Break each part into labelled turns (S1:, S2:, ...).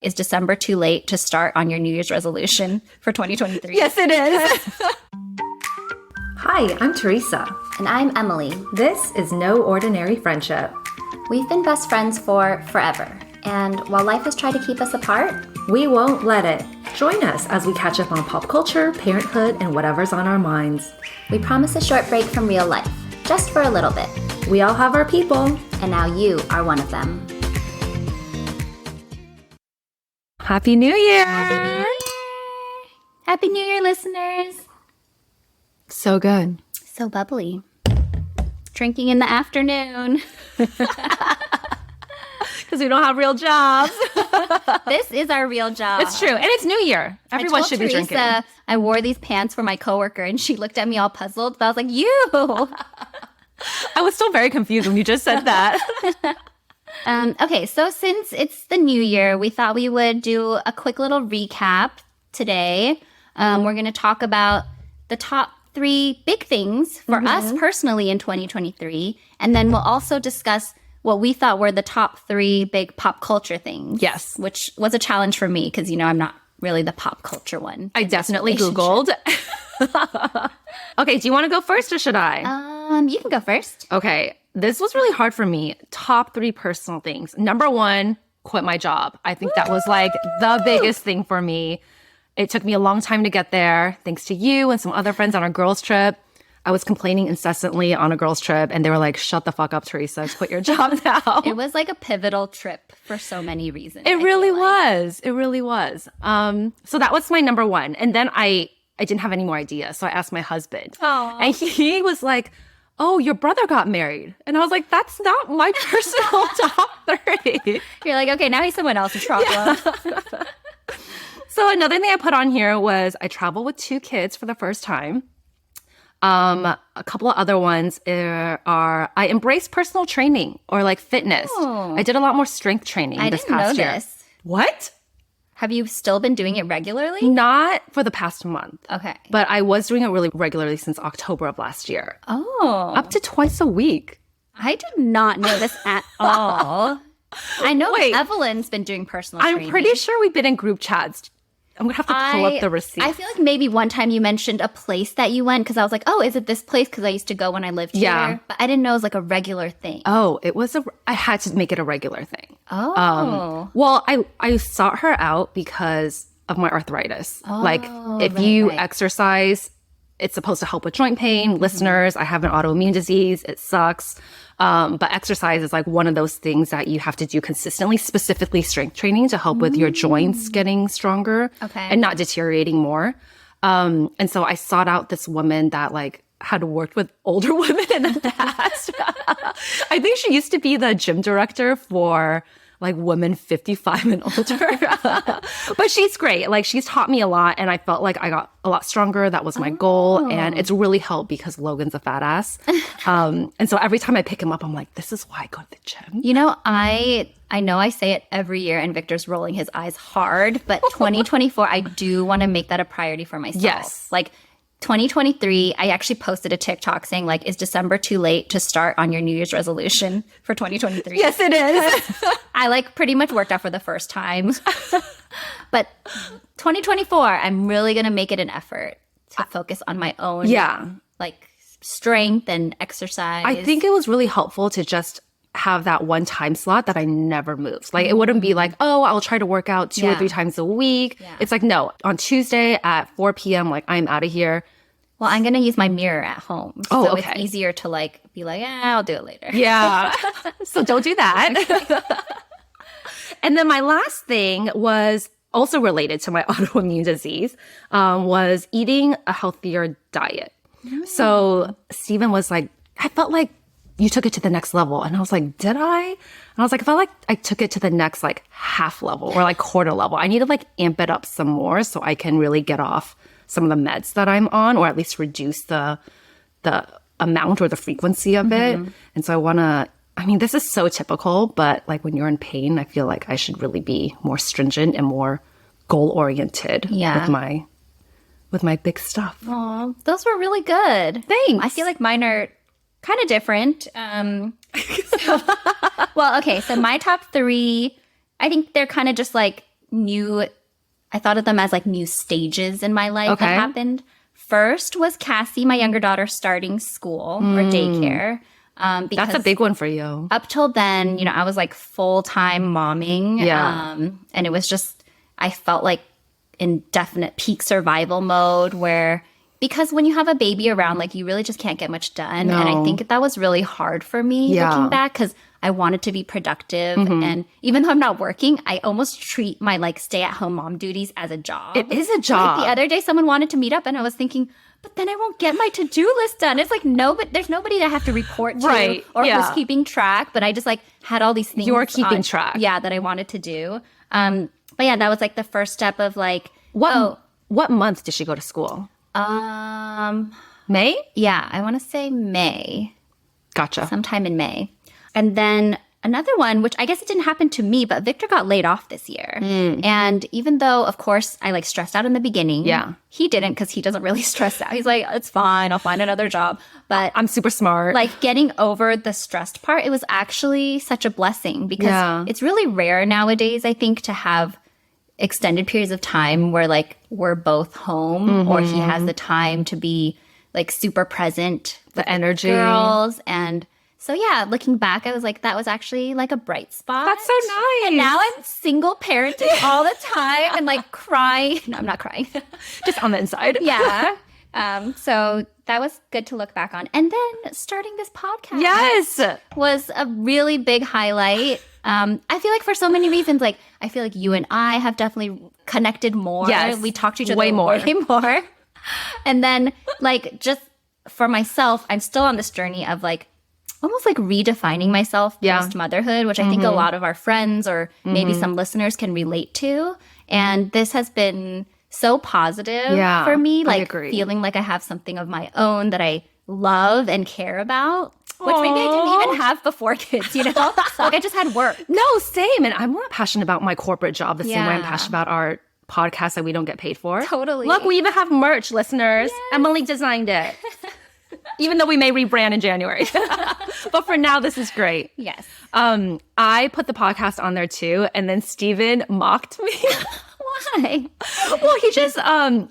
S1: Is December too late to start on your New Year's resolution for 2023?
S2: Yes, it is.
S3: Hi, I'm Teresa.
S1: And I'm Emily.
S3: This is No Ordinary Friendship.
S1: We've been best friends for forever. And while life has tried to keep us apart,
S3: we won't let it. Join us as we catch up on pop culture, parenthood, and whatever's on our minds.
S1: We promise a short break from real life, just for a little bit.
S3: We all have our people.
S1: And now you are one of them.
S2: Happy New Year!
S1: Happy New Year, listeners!
S2: So good.
S1: So bubbly. Drinking in the afternoon.
S2: Because we don't have real jobs.
S1: This is our real job.
S2: It's true. And it's New Year. Everyone should be drinking.
S1: I wore these pants for my coworker and she looked at me all puzzled. But I was like, you!
S2: I was still very confused when you just said that.
S1: Okay, so since it's the new year, we thought we would do a quick little recap today. We're going to talk about the top 3 big things for us personally in 2023. And then we'll also discuss what we thought were the top 3 big pop culture things.
S2: Yes.
S1: Which was a challenge for me because, I'm not really the pop culture one.
S2: I definitely Googled. Okay, do you want to go first or should I?
S1: You can go first.
S2: Okay. This was really hard for me. Top 3 personal things. Number 1, quit my job. I think that was like the biggest thing for me. It took me a long time to get there. Thanks to you and some other friends on our girls' trip. I was complaining incessantly on a girls' trip and they were like, shut the fuck up, Teresa. Just quit your job now.
S1: It was like a pivotal trip for so many reasons.
S2: It really was. It really was. So that was my number 1. And then I didn't have any more ideas. So I asked my husband.
S1: Aww.
S2: And he was like, oh, your brother got married. And I was like, that's not my personal top 30.
S1: You're like, okay, now he's someone else's problem.
S2: Yeah. So another thing I put on here was I travel with 2 kids for the first time. A couple of other ones are I embrace personal training or like fitness.
S1: Oh.
S2: I did a lot more strength training this past year.
S1: This.
S2: What?
S1: Have you still been doing it regularly?
S2: Not for the past month.
S1: Okay.
S2: But I was doing it really regularly since October of last year.
S1: Oh.
S2: Up to twice a week.
S1: I did not know this at all. I know Evelyn's been doing personal training.
S2: I'm pretty sure we've been in group chats. I'm going to have to pull up the receipt.
S1: I feel like maybe one time you mentioned a place that you went because I was like, oh, is it this place? Because I used to go when I lived here. But I didn't know it was like a regular thing.
S2: Oh, I had to make it a regular thing.
S1: Oh.
S2: Well, I sought her out because of my arthritis. If you exercise, it's supposed to help with joint pain. Listeners, I have an autoimmune disease. It sucks. But exercise is like one of those things that you have to do consistently, specifically strength training to help with your joints getting stronger and not deteriorating more. And so I sought out this woman that like had worked with older women in the past. I think she used to be the gym director for like women 55 and older. But she's great. Like she's taught me a lot and I felt like I got a lot stronger. That was my goal. And it's really helped because Logan's a fat ass. And so every time I pick him up, I'm like, this is why I go to the gym.
S1: I know I say it every year and Victor's rolling his eyes hard, but 2024, I do want to make that a priority for myself.
S2: Yes.
S1: Like 2023, I actually posted a TikTok saying like, is December too late to start on your New Year's resolution for 2023?
S2: Yes, it is.
S1: I like pretty much worked out for the first time. But 2024, I'm really going to make it an effort to focus on my own like strength and exercise.
S2: I think it was really helpful to just have that one time slot that I never moved. Like it wouldn't be like, oh, I'll try to work out 2 or 3 times a week. Yeah. It's like, no, on Tuesday at 4 p.m., like I'm out of here.
S1: Well, I'm going to use my mirror at home. So it's easier to like be like, I'll do it later.
S2: Yeah. So don't do that. And then my last thing was also related to my autoimmune disease, was eating a healthier diet. So Steven was like, I felt like you took it to the next level. And I was like, did I? And I was like, I felt like I took it to the next like half level or like quarter level. I need to like amp it up some more so I can really get off some of the meds that I'm on, or at least reduce the amount or the frequency of it. And so this is so typical, but like when you're in pain, I feel like I should really be more stringent and more goal-oriented with my big stuff.
S1: Aw, those were really good.
S2: Thanks.
S1: I feel like mine are kind of different. So my top 3, I think they're kind of just like I thought of them as like new stages in my life that happened. First was Cassie, my younger daughter, starting school or daycare.
S2: That's a big one for you.
S1: Up till then, you know, I was like full-time momming. And it was just, I felt like in definite peak survival mode where, because when you have a baby around, like you really just can't get much done.
S2: No.
S1: And I think that was really hard for me looking back because I wanted to be productive. And even though I'm not working, I almost treat my like stay-at-home mom duties as a job.
S2: It is a job.
S1: Like the other day, someone wanted to meet up and I was thinking, but then I won't get my to-do list done. It's like, there's nobody that I have to report to or who's keeping track. But I just like had all these things.
S2: You're keeping track.
S1: Yeah, that I wanted to do. But yeah, that was like the first step of like,
S2: what month did she go to school? May?
S1: Yeah, I want to say May.
S2: Gotcha.
S1: Sometime in May. And then another one, which I guess it didn't happen to me, but Victor got laid off this year. And even though, of course, I like stressed out in the beginning.
S2: Yeah.
S1: He didn't because he doesn't really stress out. He's like, it's fine. I'll find another job. But
S2: I'm super smart.
S1: like getting over the stressed part, it was actually such a blessing because it's really rare nowadays, I think, to have extended periods of time where like we're both home or he has the time to be like super present.
S2: The energy.
S1: Girls. And so yeah, looking back, I was like, that was actually like a bright spot.
S2: That's so nice.
S1: And now I'm single parenting all the time and like crying. No, I'm not crying.
S2: Just on the inside.
S1: Yeah. So that was good to look back on. And then starting this podcast.
S2: Yes.
S1: Was a really big highlight. I feel like for so many reasons, like I feel like you and I have definitely connected more.
S2: Yes.
S1: We talk to each other
S2: way more.
S1: And then like just for myself, I'm still on this journey of like almost like redefining myself post motherhood, which I think a lot of our friends or maybe some listeners can relate to. And this has been so positive for me, like feeling like I have something of my own that I love and care about. Which maybe I didn't even have before kids, you know? Like I just had work.
S2: No, same. And I'm more passionate about my corporate job the same way I'm passionate about our podcast that we don't get paid for.
S1: Totally.
S2: Look, we even have merch, listeners. Yes. Emily designed it. Even though we may rebrand in January. But for now, this is great.
S1: Yes.
S2: I put the podcast on there too, and then Steven mocked me.
S1: Why?
S2: Well, he just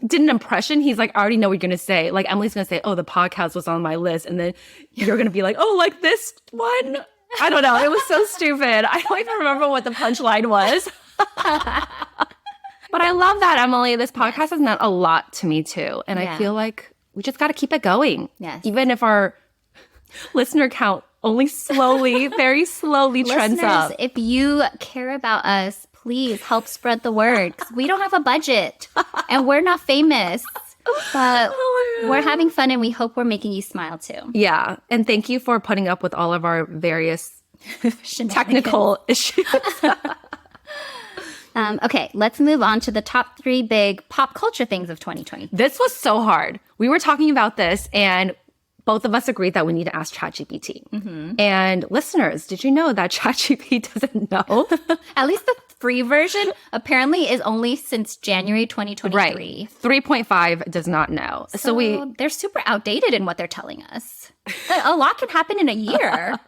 S2: did an impression. He's like, I already know what you're going to say. Like, Emily's going to say, oh, the podcast was on my list. And then you're going to be like, oh, like this one? I don't know. It was so stupid. I don't even remember what the punchline was. But I love that, Emily. This podcast has meant a lot to me too. And I feel like we just got to keep it going.
S1: Yes.
S2: Even if our listener count only slowly, very slowly trends up.
S1: If you care about us, please help spread the word. 'Cause we don't have a budget and we're not famous, but we're having fun and we hope we're making you smile too.
S2: Yeah. And thank you for putting up with all of our various technical issues.
S1: Okay, let's move on to the top 3 big pop culture things of 2020.
S2: This was so hard. We were talking about this and both of us agreed that we need to ask ChatGPT. And listeners, did you know that ChatGPT doesn't know?
S1: At least the free version apparently is only since January 2023.
S2: Right. 3.5 does not know. So
S1: they're super outdated in what they're telling us. A lot can happen in a year.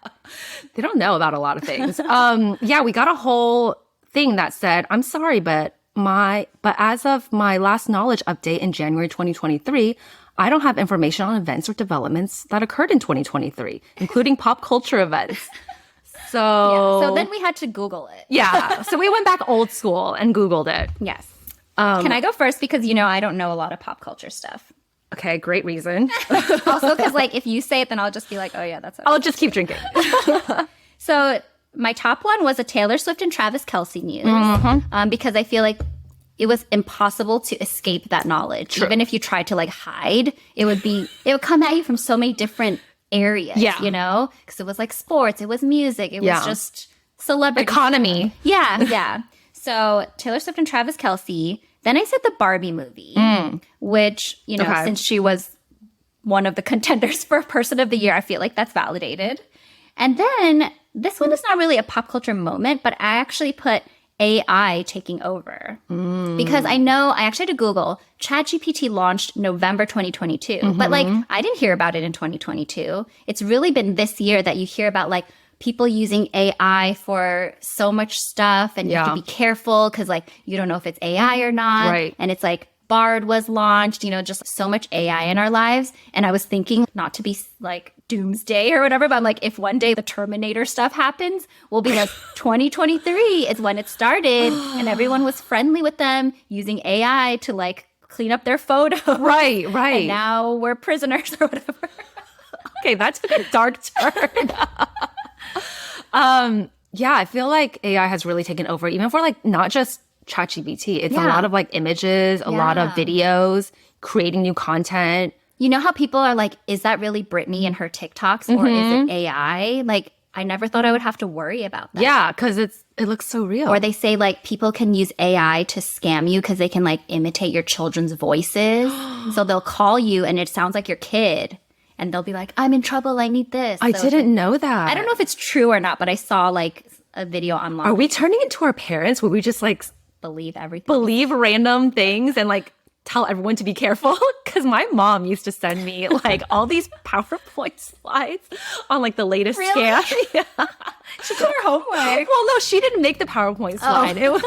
S2: They don't know about a lot of things. We got a whole thing that said, I'm sorry, but as of my last knowledge update in January 2023, I don't have information on events or developments that occurred in 2023, including pop culture events.
S1: So then we had to Google it.
S2: Yeah. So we went back old school and Googled it.
S1: Yes. Can I go first? Because, I don't know a lot of pop culture stuff.
S2: Okay, great reason.
S1: Also, because if you say it, then I'll just be like, oh yeah, that's okay.
S2: I'll just keep drinking.
S1: So my top one was a Taylor Swift and Travis Kelce news because I feel like it was impossible to escape that knowledge. True. Even if you tried to hide, it would come at you from so many different areas, because it was sports, it was music, it was just celebrity
S2: economy.
S1: Yeah. So Taylor Swift and Travis Kelce. Then I said the Barbie movie, which, since she was one of the contenders for Person of the Year, I feel like that's validated. And then this one is not really a pop culture moment, but I actually put AI taking over. Because I actually had to Google, ChatGPT launched November 2022. But I didn't hear about it in 2022. It's really been this year that you hear about people using AI for so much stuff, and you have to be careful because like you don't know if it's AI or not.
S2: Right.
S1: And it's like Bard was launched, just so much AI in our lives. And I was thinking, not to be like doomsday or whatever, but I'm like, if one day the Terminator stuff happens, we'll be like 2023 is when it started and everyone was friendly with them using AI to like clean up their photos.
S2: Right.
S1: And now we're prisoners or whatever.
S2: Okay, that took a dark turn. Yeah, I feel like AI has really taken over, even for like not just ChatGPT. It's a lot of like images, a lot of videos, creating new content.
S1: You know how people are like, is that really Britney and her TikToks or is it AI? Like, I never thought I would have to worry about that.
S2: Yeah, because it looks so real.
S1: Or they say like people can use AI to scam you because they can like imitate your children's voices. So they'll call you and it sounds like your kid. And they'll be like, I'm in trouble, I need this.
S2: I didn't know that.
S1: I don't know if it's true or not, but I saw like a video online.
S2: Are we turning into our parents where we just like
S1: believe everything?
S2: Believe random things and like tell everyone to be careful? Because my mom used to send me like all these PowerPoint slides on like the latest scam. Yeah.
S1: She did her homework.
S2: Well, no, she didn't make the PowerPoint slide. It was,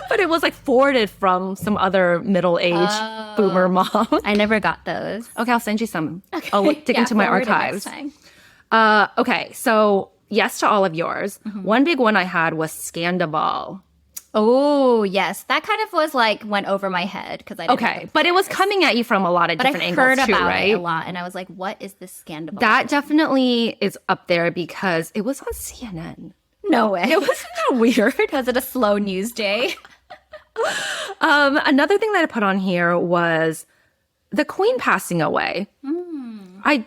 S2: but it was like forwarded from some other middle-aged boomer mom.
S1: I never got those.
S2: Okay, I'll send you some. Okay. I'll dig into my archives.
S1: Next time.
S2: Okay, so yes to all of yours. One big one I had was Scandival.
S1: Oh, yes. That kind of was like went over my head because I didn't know
S2: but it was coming at you from a lot of different angles
S1: heard
S2: too,
S1: about
S2: right?
S1: it a lot, and I was like, what is this scandal?
S2: That definitely is up there because it was on CNN.
S1: No way.
S2: It wasn't that weird.
S1: Was it a slow news day?
S2: Another thing that I put on here was the Queen passing away. I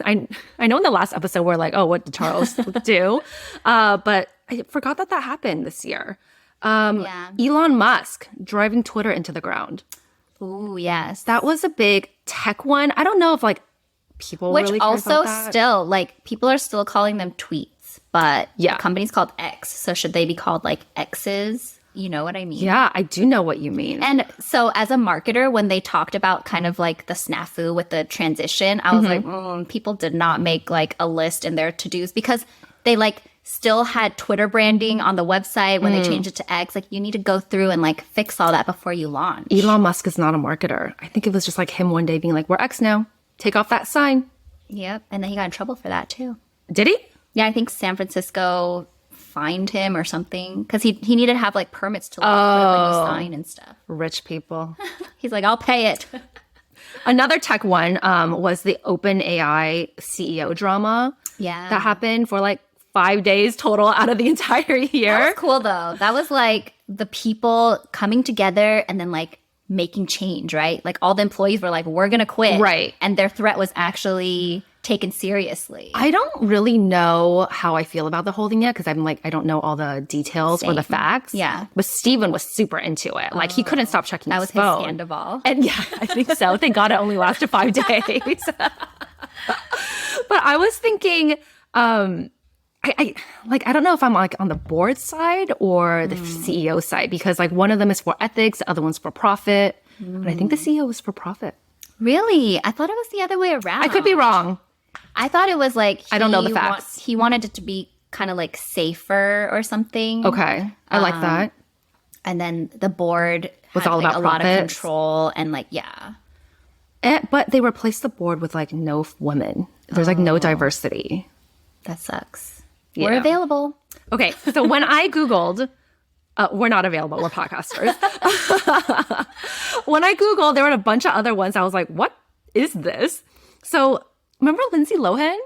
S2: know in the last episode we're like, oh, what did Charles do? But I forgot that happened this year. Elon Musk driving Twitter into the ground.
S1: Ooh, yes.
S2: That was a big tech one. I don't know if like people
S1: Which
S2: really care
S1: also
S2: about that.
S1: still like people are still calling them tweets, but
S2: Yeah.
S1: the company's called X. So should they be called like X's? You know what I mean?
S2: Yeah, I do know what you mean.
S1: And so as a marketer, when they talked about kind of like the snafu with the transition, I was like, people did not make like a list in their to-dos because they like still had Twitter branding on the website when they changed it to X. Like you need to go through and like fix all that before you launch.
S2: Elon Musk is not a marketer. I think it was just like him one day being like, we're X now. Take off that sign.
S1: Yep. And then he got in trouble for that too.
S2: Did he?
S1: Yeah, I think San Francisco fined him or something because he needed to have like permits to like, put up a new sign and stuff.
S2: Rich people.
S1: He's like, I'll pay it.
S2: Another tech one was the OpenAI CEO drama.
S1: Yeah.
S2: That happened for like 5 days total out of the entire year.
S1: That was cool though. That was like the people coming together and then like making change, right? Like all the employees were like, we're going to quit.
S2: Right.
S1: And their threat was actually taken seriously.
S2: I don't really know how I feel about the whole thing yet because I'm like, I don't know all the details or the facts.
S1: Yeah.
S2: But Steven was super into it. Like he couldn't stop checking
S1: That
S2: his
S1: was
S2: phone.
S1: his Scandival.
S2: And yeah, I think so. Thank God it only lasted 5 days. But I was thinking, I don't know if I'm like on the board side or the CEO side because like one of them is for ethics, the other one's for profit. And I think the CEO was for profit.
S1: Really? I thought it was the other way around.
S2: I could be wrong.
S1: I thought it was like
S2: I don't know the facts.
S1: He wanted it to be kind of like safer or something.
S2: Okay. I like that.
S1: And then the board
S2: Was
S1: had
S2: all
S1: like
S2: about
S1: a lot of
S2: profits.
S1: control and like, yeah.
S2: But they replaced the board with like no women. There's like no diversity.
S1: That sucks.
S2: Yeah.
S1: We're available.
S2: Okay. So when I Googled, we're not available. We're podcasters. When I Googled, there were a bunch of other ones. I was like, what is this? So remember Lindsay Lohan?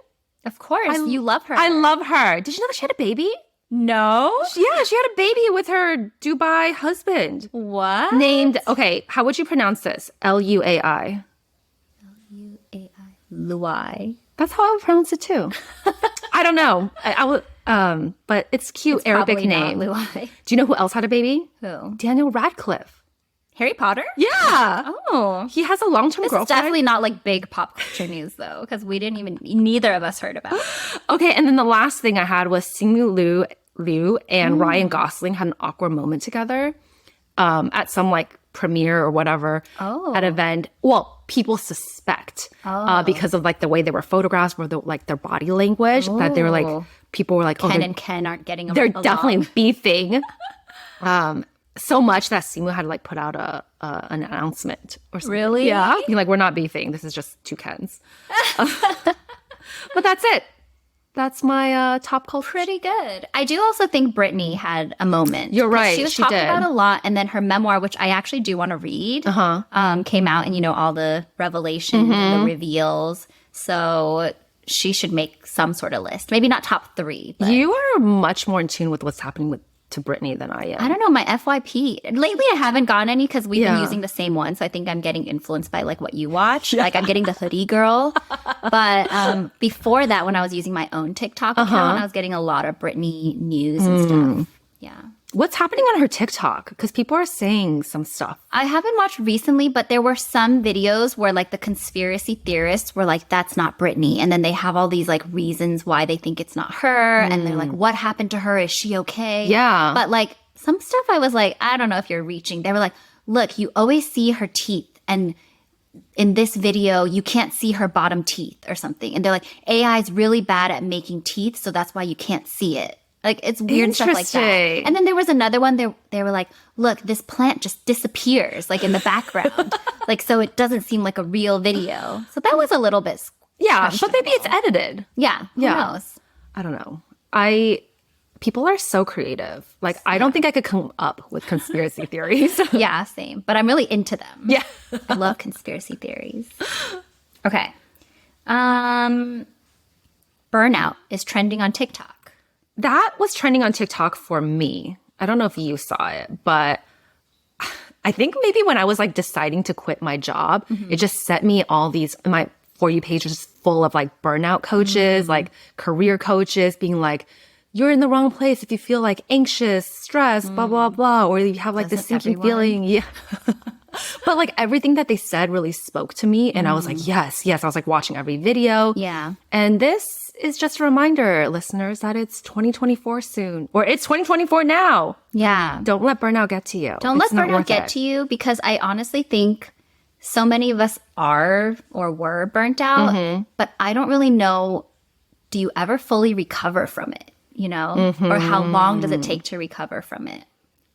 S1: Of course. You love her.
S2: I love her. Did you know that she had a baby?
S1: No.
S2: Yeah, she had a baby with her Dubai husband.
S1: What?
S2: Named, okay, how would you pronounce this? Luai.
S1: Luai.
S2: That's how I would pronounce it too. I don't know. I would, but it's cute Arabic
S1: Probably
S2: name.
S1: not Luai.
S2: Do you know who else had a baby?
S1: Who?
S2: Daniel Radcliffe.
S1: Harry Potter?
S2: Yeah.
S1: Oh.
S2: He has a long-term
S1: This is
S2: girlfriend.
S1: definitely not like big pop culture news though, because neither of us heard about it.
S2: Okay, and then the last thing I had was Simu Liu and Ryan Gosling had an awkward moment together at some like premiere or whatever at an event. Well, people suspect because of like the way they were photographed or like their body language that they were like, people were like,
S1: Ken and Ken aren't getting
S2: they're
S1: along.
S2: definitely beefing. So much that Simu had to like put out an announcement or something.
S1: Really?
S2: Yeah. Being like, we're not beefing. This is just two Kens. But that's it. That's my top culture.
S1: Pretty good. I do also think Britney had a moment.
S2: You're right.
S1: She was
S2: she
S1: talking
S2: did.
S1: about a lot, and then her memoir, which I actually do want to read, came out, and you know all the revelations and the reveals. So she should make some sort of list. Maybe not top 3. But
S2: You are much more in tune with what's happening to Britney than I am.
S1: I don't know, my FYP. Lately, I haven't gotten any because we've been using the same one. So I think I'm getting influenced by like what you watch. Like I'm getting the hoodie girl. But before that, when I was using my own TikTok account, I was getting a lot of Britney news and stuff. Yeah.
S2: What's happening on her TikTok? Because people are saying some stuff.
S1: I haven't watched recently, but there were some videos where like the conspiracy theorists were like, that's not Britney. And then they have all these like reasons why they think it's not her. And they're like, what happened to her? Is she okay?
S2: Yeah.
S1: But like some stuff I was like, I don't know if you're reaching. They were like, look, you always see her teeth. And in this video, you can't see her bottom teeth or something. And they're like, AI is really bad at making teeth. So that's why you can't see it. Like, it's weird stuff like that.
S2: Interesting.
S1: And then there was another one, they were like, look, this plant just disappears, like, in the background. Like, so it doesn't seem like a real video. So that was a little bit
S2: Yeah, but maybe it's edited.
S1: Yeah, who knows?
S2: I don't know. People are so creative. Like, I don't think I could come up with conspiracy theories.
S1: Yeah, same. But I'm really into them.
S2: Yeah.
S1: I love conspiracy theories. Okay. Burnout is trending on TikTok.
S2: That was trending on TikTok for me. I don't know if you saw it, but I think maybe when I was like deciding to quit my job, it just set me all these, my For You page was full of like burnout coaches, like career coaches being like, you're in the wrong place if you feel like anxious, stressed, blah, blah, blah. Or you have like this sinking feeling. Yeah. But like everything that they said really spoke to me. And I was like, yes. I was like watching every video.
S1: Yeah.
S2: And this is just a reminder, listeners, that it's 2024 soon. Or it's 2024 now.
S1: Yeah.
S2: Don't let burnout get to you.
S1: Don't let burnout get to you, because I honestly think so many of us are or were burnt out. But I don't really know, do you ever fully recover from it? You know? Or how long does it take to recover from it?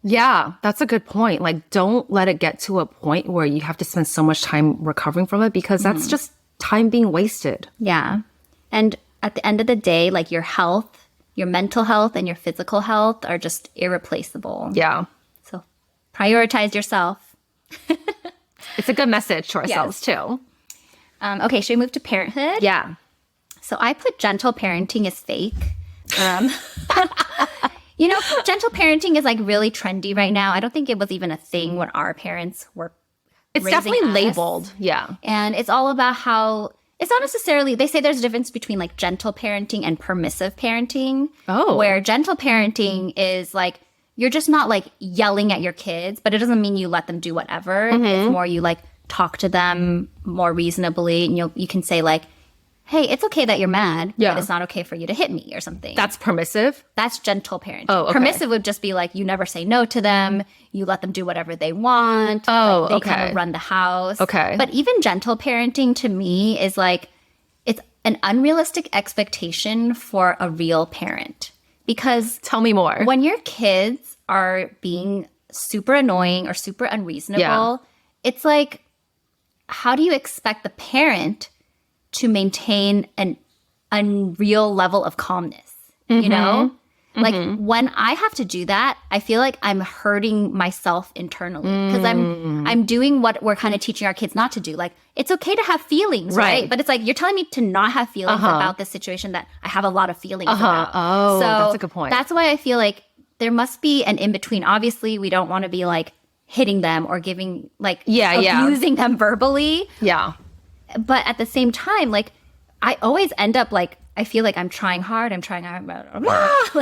S2: Yeah, that's a good point. Like, don't let it get to a point where you have to spend so much time recovering from it, because that's just time being wasted.
S1: Yeah. And at the end of the day, like your health, your mental health and your physical health are just irreplaceable.
S2: Yeah.
S1: So prioritize yourself.
S2: It's a good message to ourselves too.
S1: Okay, should we move to parenthood?
S2: Yeah.
S1: So I put gentle parenting is fake. You know, gentle parenting is like really trendy right now. I don't think it was even a thing when our parents were
S2: It's
S1: raising
S2: definitely
S1: us.
S2: labeled. Yeah.
S1: And it's all about how it's not necessarily, they say there's a difference between like gentle parenting and permissive parenting.
S2: Oh.
S1: Where gentle parenting is like, you're just not like yelling at your kids, but it doesn't mean you let them do whatever. It's more you like talk to them more reasonably. And you can say like, hey, it's okay that you're mad, but it's not okay for you to hit me or something.
S2: That's permissive.
S1: That's gentle parenting.
S2: Oh, okay.
S1: Permissive would just be like, you never say no to them. You let them do whatever they want.
S2: Oh,
S1: like, they
S2: okay.
S1: kind of run the house.
S2: Okay.
S1: But even gentle parenting to me is like, it's an unrealistic expectation for a real parent. Because
S2: Tell me more.
S1: when your kids are being super annoying or super unreasonable, it's like, how do you expect the parent to maintain an unreal level of calmness? You know? Like when I have to do that, I feel like I'm hurting myself internally, because I'm doing what we're kind of teaching our kids not to do. Like, it's okay to have feelings, right? But it's like, you're telling me to not have feelings about this situation that I have a lot of feelings about.
S2: Oh,
S1: so
S2: that's a good point.
S1: That's why I feel like there must be an in-between. Obviously, we don't want to be like hitting them or giving like abusing them verbally.
S2: Yeah.
S1: But at the same time, like, I always end up like, I feel like I'm trying hard. Like,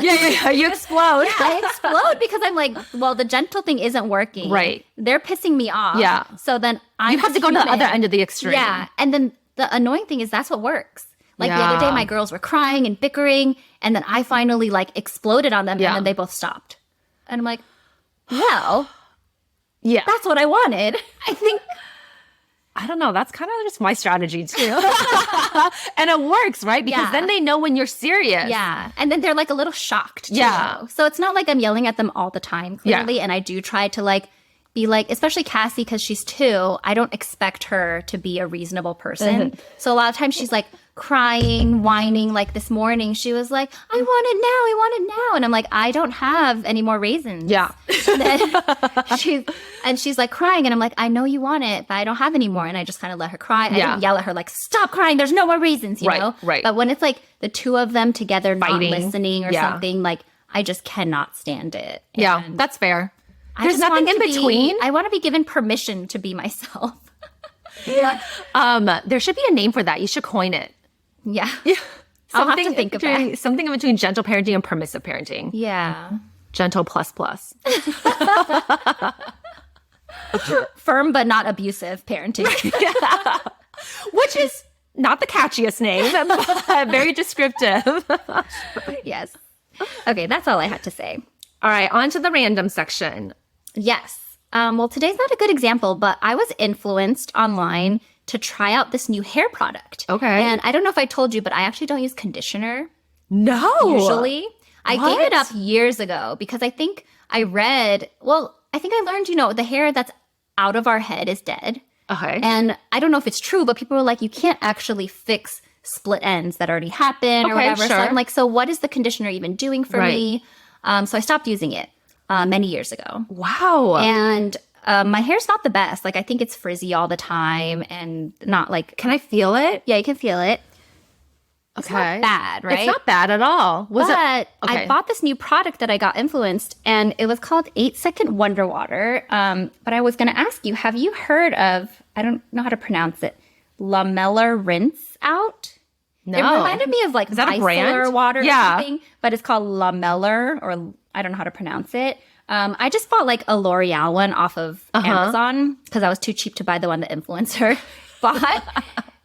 S2: You explode.
S1: I explode because I'm like, well, the gentle thing isn't working.
S2: Right.
S1: They're pissing me off.
S2: Yeah.
S1: So then I
S2: You have to go to the other end of the extreme.
S1: Yeah. And then the annoying thing is that's what works. Like the other day, my girls were crying and bickering, and then I finally like exploded on them, and then they both stopped. And I'm like, well,
S2: Yeah.
S1: That's what I wanted.
S2: I think, I don't know. That's kind of just my strategy too. And it works, right? Because then they know when you're serious.
S1: Yeah. And then they're like a little shocked too.
S2: Yeah.
S1: So it's not like I'm yelling at them all the time, clearly. And I do try to like be like, especially Cassie, because she's 2, I don't expect her to be a reasonable person. So a lot of times she's like crying, whining. Like this morning, she was like, I want it now. I want it now. And I'm like, I don't have any more raisins.
S2: Yeah.
S1: And then she's like crying. And I'm like, I know you want it, but I don't have any more. And I just kind of let her cry. I didn't yell at her like, stop crying. There's no more raisins, you know?
S2: Right.
S1: But when it's like the 2 of them together
S2: Fighting.
S1: not listening or something, like I just cannot stand it.
S2: Yeah,
S1: And
S2: that's fair.
S1: I
S2: There's
S1: just
S2: nothing
S1: want
S2: in
S1: to
S2: between.
S1: I want to be given permission to be myself.
S2: There should be a name for that. You should coin it.
S1: Yeah. I'll have to think of that.
S2: Something in between gentle parenting and permissive parenting.
S1: Yeah.
S2: Gentle plus plus.
S1: Firm but not abusive parenting.
S2: Which is not the catchiest name, but very descriptive.
S1: Yes. Okay, that's all I had to say.
S2: All right, on to the random section.
S1: Yes. Well, today's not a good example, but I was influenced online to try out this new hair product.
S2: Okay.
S1: And I don't know if I told you, but I actually don't use conditioner
S2: No.
S1: usually. I gave it
S2: What?
S1: up years ago because I think I read, I think I learned, the hair that's out of our head is dead.
S2: Okay.
S1: And I don't know if it's true, but people were like, you can't actually fix split ends that already happened or
S2: Okay,
S1: whatever. So
S2: sure.
S1: I'm like, so what is the conditioner even doing for
S2: Right.
S1: me? So I stopped using it many years ago.
S2: Wow.
S1: And my hair's not the best. Like, I think it's frizzy all the time and not like,
S2: Can I feel it?
S1: yeah, you can feel it.
S2: Okay.
S1: It's not bad, right?
S2: It's not bad at all. Was
S1: but
S2: it? Okay.
S1: I bought this new product that I got influenced, and it was called 8-Second Wonder Water. But I was going to ask you, have you heard of, I don't know how to pronounce it, lamellar rinse out?
S2: No.
S1: It reminded me of like
S2: Is that a
S1: micellar
S2: brand?
S1: water
S2: Yeah.
S1: or something, but it's called lamellar, or I don't know how to pronounce it. I just bought like a L'Oreal one off of Amazon because I was too cheap to buy the one the influencer bought.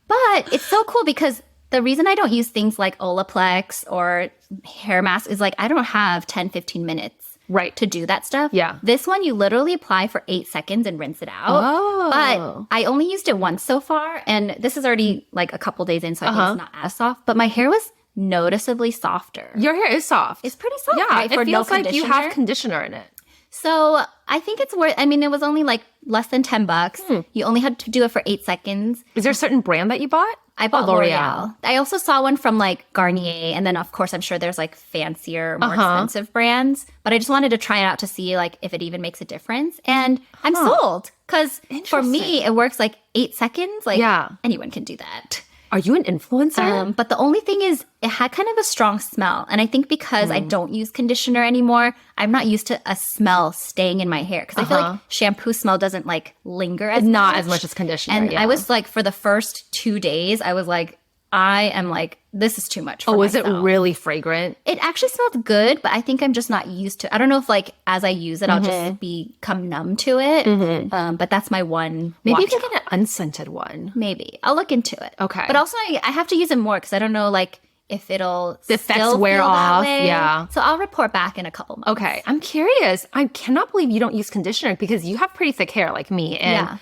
S1: But it's so cool because the reason I don't use things like Olaplex or hair mask is like I don't have 10, 15 minutes
S2: Right.
S1: to do that stuff.
S2: Yeah.
S1: This one you literally apply for 8 seconds and rinse it out.
S2: Oh.
S1: But I only used it once so far, and this is already like a couple days in, so I think it's not as soft. But my hair was noticeably softer.
S2: Your hair is soft.
S1: It's pretty soft,
S2: Yeah,
S1: right?
S2: it
S1: For
S2: feels
S1: no
S2: like you have conditioner in it.
S1: So I think it's worth, I mean, it was only like less than $10. You only had to do it for 8 seconds.
S2: Is there a certain brand that you bought?
S1: I bought
S2: Oh,
S1: L'Oreal. I also saw one from like Garnier. And then, of course, I'm sure there's like fancier, more expensive brands. But I just wanted to try it out to see like if it even makes a difference. And I'm sold. Because for me, it works like 8 seconds. Like anyone can do that.
S2: Are you an influencer?
S1: But the only thing is it had kind of a strong smell. And I think because I don't use conditioner anymore, I'm not used to a smell staying in my hair. Because I feel like shampoo smell doesn't like linger as
S2: Not
S1: much.
S2: as much as conditioner.
S1: And
S2: yeah.
S1: I was like, for the first 2 days, I was like, I am like, this is too much for
S2: was
S1: myself.
S2: it really fragrant?
S1: It actually smelled good, but I think I'm just not used to. I don't know if like as I use it, I'll just become numb to it. But that's my one.
S2: Maybe you
S1: watch
S2: can get an unscented one.
S1: Maybe I'll look into it.
S2: Okay.
S1: But also, I have to use it more because I don't know like if it'll
S2: The effects
S1: still
S2: wear
S1: feel that
S2: off,
S1: way.
S2: yeah.
S1: So I'll report back in a couple months.
S2: Okay. I'm curious. I cannot believe you don't use conditioner because you have pretty thick hair like me. And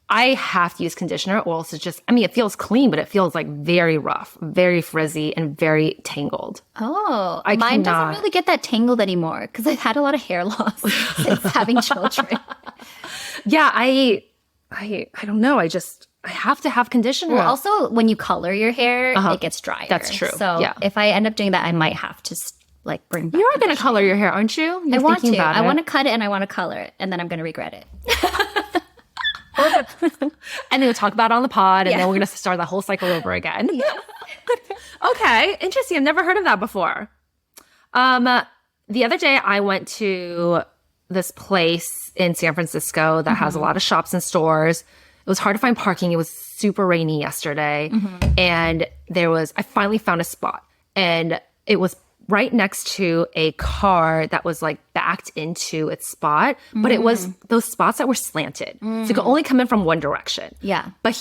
S2: I have to use conditioner or else it's just, I mean, it feels clean, but it feels like very rough, very frizzy, and very tangled.
S1: Oh,
S2: I
S1: mine
S2: cannot.
S1: doesn't really get that tangled anymore because I've had a lot of hair loss since having children.
S2: Yeah, I don't know. I have to have conditioner.
S1: Well, also when you color your hair, it gets drier.
S2: That's true.
S1: So
S2: Yeah.
S1: if I end up doing that, I might have to like bring back.
S2: you are going to color your hair, aren't you?
S1: I want to. I want to cut it and I want to color it, and then I'm going to regret it.
S2: And then we'll talk about it on the pod, and then we're going to start the whole cycle over again. Okay, interesting. I've never heard of that before. The other day I went to this place in San Francisco that has a lot of shops and stores. It was hard to find parking. It was super rainy yesterday. And I finally found a spot. And it was right next to a car that was like backed into its spot. But it was those spots that were slanted. So you could only come in from one direction.
S1: Yeah.
S2: But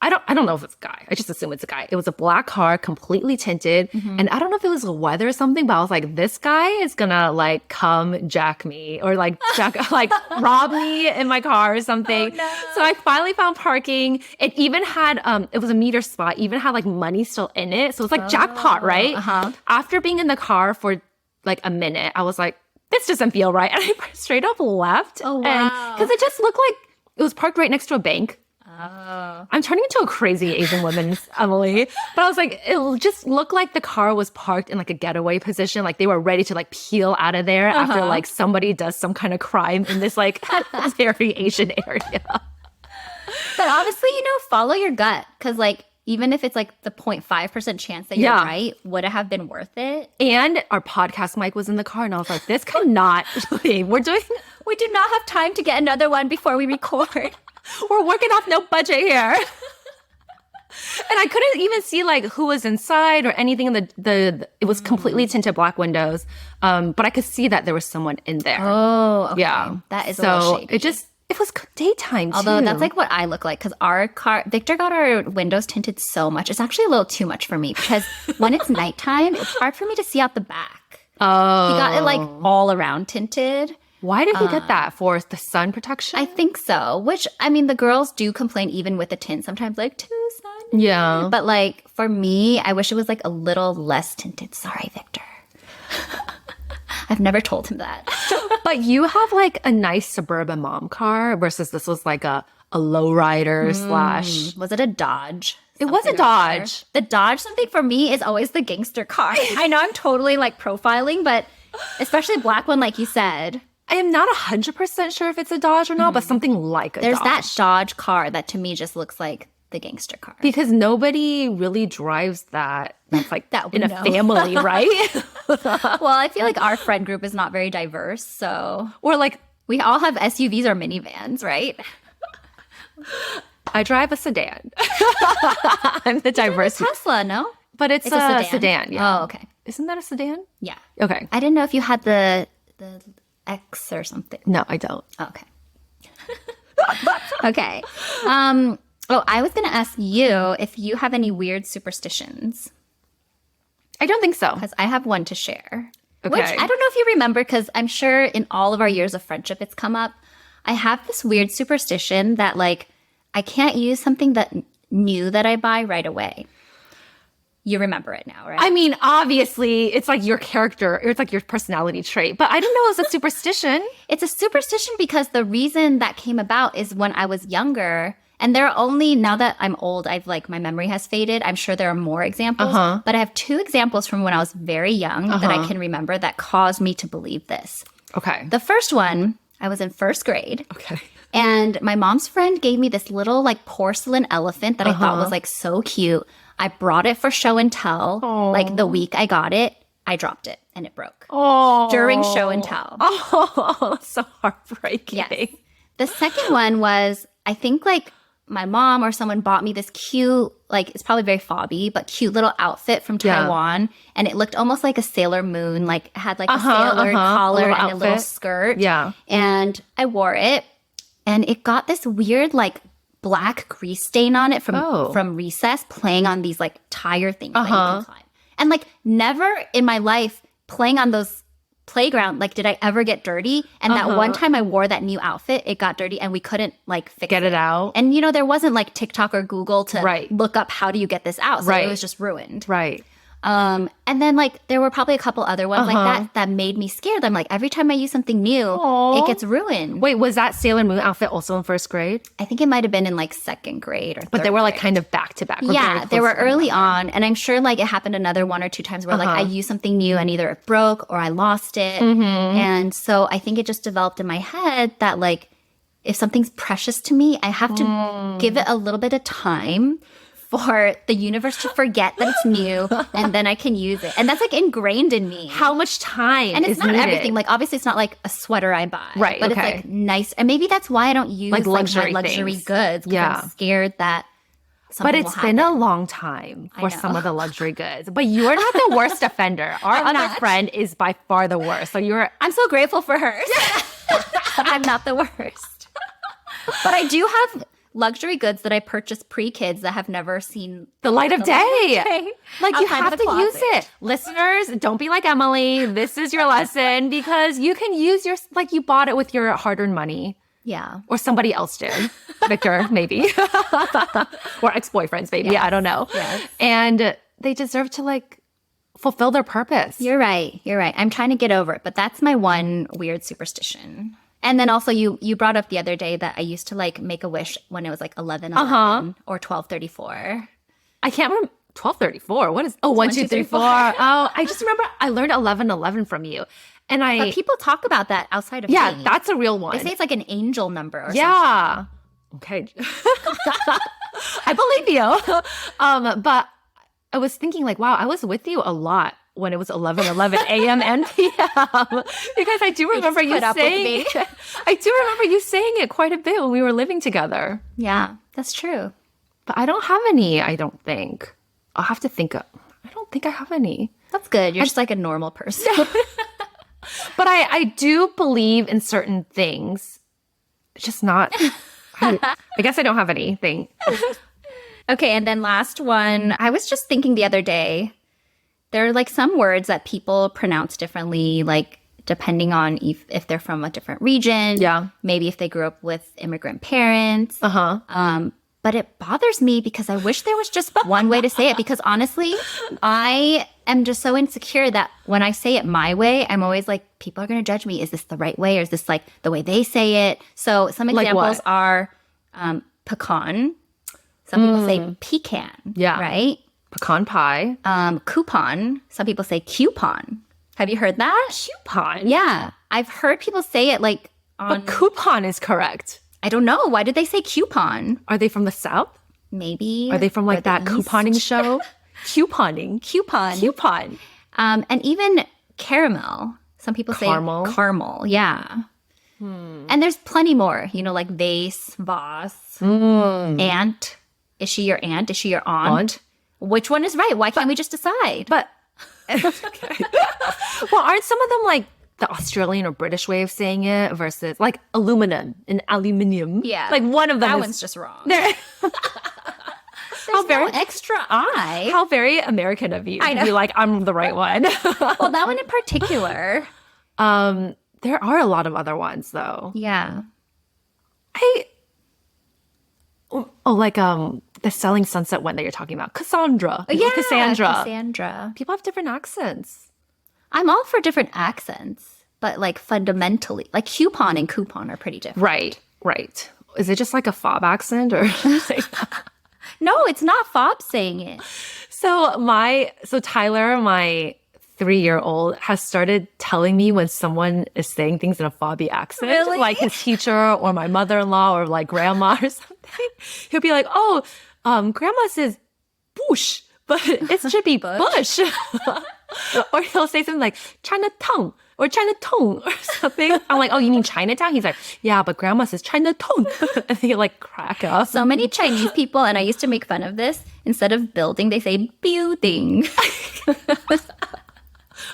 S2: I don't know if it's a guy. I just assume it's a guy. It was a black car, completely tinted. And I don't know if it was the weather or something, but I was like, this guy is gonna like come jack me or like like rob me in my car or something. Oh, no. So I finally found parking. It even had, it was a meter spot, even had like money still in it. So it's like jackpot, right? After being in the car for like a minute, I was like, this doesn't feel right. And I straight up left.
S1: Oh, wow.
S2: Because it just looked like it was parked right next to a bank.
S1: Oh.
S2: I'm turning into a crazy Asian woman, Emily. But I was like, it just looked like the car was parked in like a getaway position. Like they were ready to like peel out of there after like somebody does some kind of crime in this like very Asian area.
S1: But honestly, follow your gut. Because like, even if it's like the 0.5% chance that you're right, would it have been worth it?
S2: And our podcast mic was in the car. And I was like, this cannot be. We do
S1: not have time to get another one before we record.
S2: We're working off no budget here. And I couldn't even see like who was inside or anything in the it was completely tinted black windows. But I could see that there was someone in there.
S1: Oh, okay.
S2: Yeah.
S1: That is a little shady.
S2: It was daytime too.
S1: Although that's like what I look like because our car, Victor got our windows tinted so much. It's actually a little too much for me because when it's nighttime, it's hard for me to see out the back.
S2: Oh.
S1: He got it like all around tinted.
S2: Why did he get that? For the sun protection?
S1: I think so. Which, I mean, the girls do complain even with the tint sometimes, like, too sunny.
S2: Yeah.
S1: But, like, for me, I wish it was, like, a little less tinted. Sorry, Victor. I've never told him that.
S2: But you have, like, a nice suburban mom car versus this was, like, a lowrider slash...
S1: Was it a Dodge?
S2: It was a Dodge.
S1: The Dodge, something for me, is always the gangster car. I know I'm totally, like, profiling, but especially a black one, like you said...
S2: I am not 100% sure if it's a Dodge or not, but something like a
S1: There's
S2: Dodge.
S1: that Dodge car that to me just looks like the gangster car.
S2: Because nobody really drives that. That's like
S1: that
S2: in a family, right?
S1: Well, I feel like our friend group is not very diverse, so
S2: or like
S1: we all have SUVs or minivans, right?
S2: I drive a sedan. I'm the diverse
S1: Tesla, no?
S2: But it's a sedan. Yeah.
S1: Oh, okay.
S2: Isn't that a sedan?
S1: Yeah.
S2: Okay.
S1: I didn't know if you had the X or something.
S2: No, I don't.
S1: Okay. Okay. I was going to ask you if you have any weird superstitions.
S2: I don't think so.
S1: Because I have one to share.
S2: Okay.
S1: Which I don't know if you remember, because I'm sure in all of our years of friendship it's come up. I have this weird superstition that, like, I can't use something that new that I buy right away. You remember it now, right?
S2: I mean, obviously, it's like your character, or it's like your personality trait, but I didn't know it was a superstition.
S1: It's a superstition because the reason that came about is when I was younger, and there are only, now that I'm old, my memory has faded. I'm sure there are more examples, but I have 2 examples from when I was very young that I can remember that caused me to believe this.
S2: Okay.
S1: The first one, I was in 1st grade.
S2: Okay.
S1: And my mom's friend gave me this little, like, porcelain elephant that I thought was, like, so cute. I brought it for show and tell.
S2: Aww.
S1: Like, the week I got it, I dropped it and it broke.
S2: Oh.
S1: During show and tell.
S2: Oh, that's so heartbreaking.
S1: Yes. The second one was, I think, like, my mom or someone bought me this cute, like, it's probably very fobby, but cute little outfit from Taiwan. And it looked almost like a Sailor Moon, like, had, like, a sailor collar and a little skirt.
S2: Yeah.
S1: And I wore it. And it got this weird, like, black grease stain on it from recess playing on these, like, tire things that you can climb. And, like, never in my life playing on those playground, like, did I ever get dirty. And that one time I wore that new outfit, it got dirty and we couldn't, like,
S2: get it out.
S1: And, there wasn't, like, TikTok or Google to look up how do you get this out. So it was just ruined.
S2: Right.
S1: And then, like, there were probably a couple other ones like that made me scared. I'm like, every time I use something new, it gets ruined.
S2: Wait, was that Sailor Moon outfit also in 1st grade?
S1: I think it might have been in, like, 2nd grade or 3rd
S2: But they were, like,
S1: grade.
S2: kind of back to back.
S1: Yeah, they were early on. And I'm sure, like, it happened another 1 or 2 times where, like, I used something new and either it broke or I lost it. And so I think it just developed in my head that, like, if something's precious to me, I have to give it a little bit of time for the universe to forget that it's new, and then I can use it. And that's, like, ingrained in me.
S2: How much time
S1: And it's
S2: is
S1: not
S2: needed?
S1: everything. Like, obviously, it's not, like, a sweater I buy.
S2: Right,
S1: But
S2: okay.
S1: it's, like, nice. And maybe that's why I don't use,
S2: Like, luxury
S1: my luxury
S2: things.
S1: goods.
S2: Yeah.
S1: I'm scared that something
S2: But
S1: will
S2: it's been
S1: happen.
S2: a long time for
S1: know.
S2: some of the luxury goods. But you're not the worst offender. Our other
S1: not.
S2: friend is by far the worst. So you're...
S1: I'm so grateful for hers. I'm not the worst. But I do have luxury goods that I purchased pre-kids that have never seen
S2: The light of day. Like, you
S1: outside of
S2: have
S1: the
S2: to use
S1: closet.
S2: it. Listeners, don't be like Emily. This is your lesson because you can use your, like, you bought it with your hard-earned money.
S1: Yeah.
S2: Or somebody else did. Victor, maybe. Or ex-boyfriends, maybe.
S1: Yes.
S2: I don't know.
S1: Yes.
S2: And they deserve to, like, fulfill their purpose.
S1: You're right. You're right. I'm trying to get over it, but that's my one weird superstition. And then also you brought up the other day that I used to like make a wish when it was like 11:11 or 12:34.
S2: I can't remember. 12:34. What is? Oh, 1, 2, 3, 4. Oh, I just remember I learned 11:11 from you. And
S1: But people talk about that outside of
S2: yeah,
S1: me.
S2: that's a real one.
S1: They say it's like an angel number or something.
S2: Yeah. Okay. I believe you. But I was thinking like, wow, I was with you a lot when it was 11:11 a.m. and p.m. because I do remember you saying I do remember you saying it quite a bit when we were living together.
S1: Yeah, that's true.
S2: But I don't have any, I don't think. I'll have to think I don't think I have any.
S1: That's good. You're just like a normal person.
S2: But I do believe in certain things. It's just not I guess I don't have anything.
S1: Okay, and then last one. I was just thinking the other day, there are like some words that people pronounce differently, like depending on if they're from a different region.
S2: Yeah.
S1: Maybe if they grew up with immigrant parents.
S2: Uh-huh.
S1: But it bothers me because I wish there was just one way to say it. Because honestly, I am just so insecure that when I say it my way, I'm always like, people are going to judge me. Is this the right way? Or is this like the way they say it? So some
S2: Like
S1: examples
S2: what?
S1: are pecan. Some people say pecan.
S2: Yeah.
S1: Right?
S2: Pecan pie.
S1: Coupon. Some people say coupon. Have you heard that?
S2: Coupon?
S1: Yeah. I've heard people say it like on,
S2: But coupon is correct.
S1: I don't know. Why did they say coupon?
S2: Are they from the South?
S1: Maybe.
S2: Are they from
S1: or
S2: like
S1: the
S2: that
S1: East?
S2: couponing show? Couponing.
S1: Coupon.
S2: Coupon.
S1: And even caramel. Some people
S2: Caramel?
S1: say caramel. Yeah. And there's plenty more, like vase, vase, aunt. Is she your aunt? Is she your aunt? Which one is right? Why can't we just decide?
S2: But okay. Well, aren't some of them like the Australian or British way of saying it versus like aluminum and aluminium?
S1: Yeah.
S2: Like one of them
S1: that
S2: is
S1: one's just wrong.
S2: there.
S1: There's no extra I.
S2: How very American of you
S1: I
S2: to be
S1: know.
S2: like, I'm the right one.
S1: Well, that one in particular.
S2: There are a lot of other ones though.
S1: Yeah.
S2: Like the Selling Sunset one that you're talking about. Cassandra.
S1: Yeah.
S2: Cassandra.
S1: Cassandra.
S2: People have different accents.
S1: I'm all for different accents, but like fundamentally, like coupon and coupon are pretty different.
S2: Right. Is it just like a fob accent or
S1: No, it's not Fob saying it.
S2: So Tyler, my 3-year-old, has started telling me when someone is saying things in a fobby accent,
S1: Really?
S2: like his teacher or my mother-in-law or like grandma or something. He'll be like, "Oh, grandma says bush, but it should be bush." Or he'll say something like Chinatown or Chinatown or something. I'm like, "Oh, you mean Chinatown?" He's like, "Yeah, but grandma says Chinatown." And he like crack up.
S1: So many Chinese people, and I used to make fun of this. Instead of building, they say building.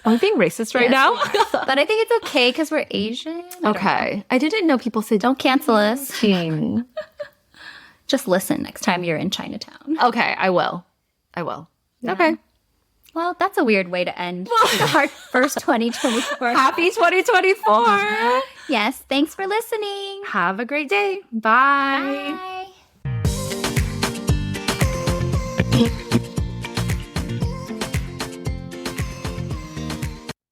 S2: Am I being racist right now?
S1: But I think it's okay because we're Asian.
S2: Okay. I didn't know people say
S1: Don't cancel us.
S2: teen.
S1: Just listen next time you're in Chinatown.
S2: Okay, I will. Okay.
S1: Well, that's a weird way to end our first 2024.
S2: Happy 2024.
S1: Yes, thanks for listening.
S2: Have a great day. Bye.
S1: Bye.